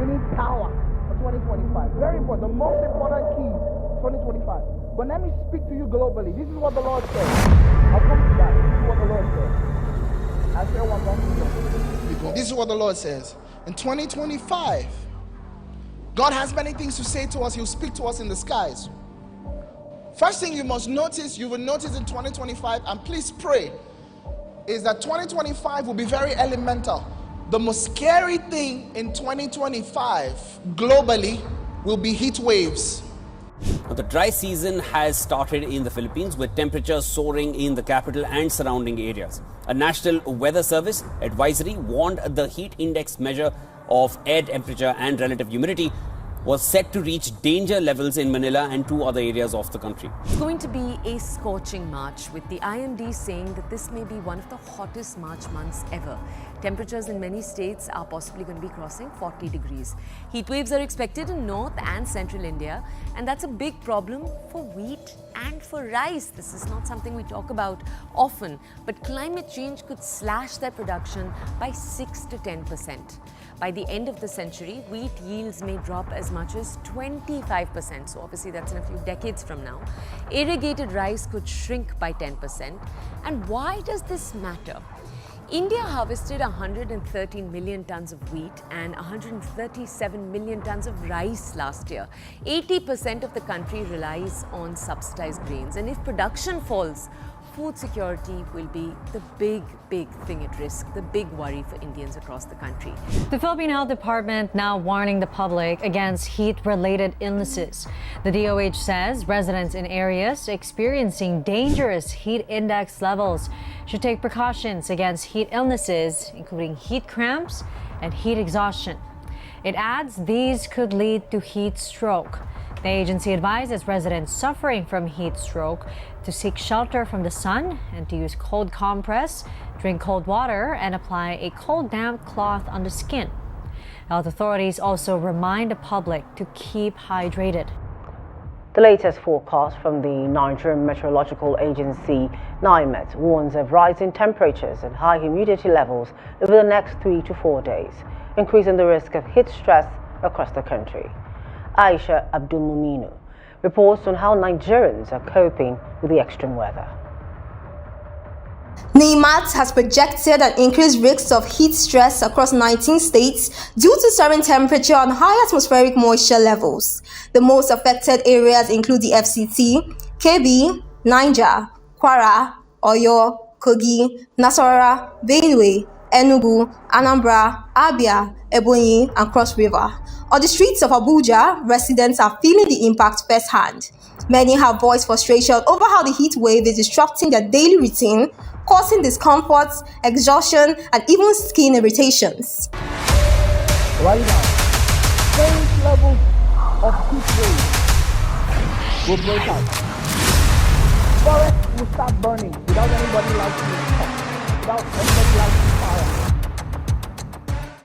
We need power for 2025. Very important. The most important key, 2025. But let me speak to you globally. This is what the Lord says. I'll come to that. This is what the Lord says. I share one more. This is what the Lord says. In 2025, God has many things to say to us. He'll speak to us in the skies. First thing you must notice, you will notice in 2025, and please pray, is that 2025 will be very elemental. The most scary thing in 2025 globally will be heat waves. Now, the dry season has started in the Philippines with temperatures soaring in the capital and surrounding areas. A National Weather Service advisory warned the heat index measure of air temperature and relative humidity was set to reach danger levels in Manila and 2 other areas of the country. It's going to be a scorching March, with the IMD saying that this may be one of the hottest March months ever. Temperatures in many states are possibly going to be crossing 40 degrees. Heat waves are expected in North and Central India, and that's a big problem for wheat and for rice. This is not something we talk about often, but climate change could slash their production by 6 to 10%. By the end of the century, wheat yields may drop as much as 25%. So obviously that's in a few decades from now. Irrigated rice could shrink by 10%. And why does this matter? India harvested 113 million tons of wheat and 137 million tons of rice last year. 80% of the country relies on subsidized grains. And if production falls, food security will be the big thing at risk, the big worry for Indians across the country. The Philippine Health Department now warning the public against heat-related illnesses. The DOH says residents in areas experiencing dangerous heat index levels should take precautions against heat illnesses, including heat cramps and heat exhaustion. It adds these could lead to heat stroke. The agency advises residents suffering from heat stroke to seek shelter from the sun and to use cold compress, drink cold water, and apply a cold damp cloth on the skin. Health authorities also remind the public to keep hydrated. The latest forecast from the Nigerian Meteorological Agency, NIMET, warns of rising temperatures and high humidity levels over the next 3 to 4 days, increasing the risk of heat stress across the country. Aisha Abdulmuminu reports on how Nigerians are coping with the extreme weather. NIMET has projected an increased risk of heat stress across 19 states due to soaring temperature and high atmospheric moisture levels. The most affected areas include the FCT, Kebbi, Niger, Kwara, Oyo, Kogi, Nasarawa, Benue, Enugu, Anambra, Abia, Ebonyi, and Cross River. On the streets of Abuja, residents are feeling the impact firsthand. Many have voiced frustration over how the heat wave is disrupting their daily routine, causing discomfort, exhaustion, and even skin irritations. Right now, same level of heat wave will break out. Forests will start burning without anybody lighting it up, without anybody lighting it up.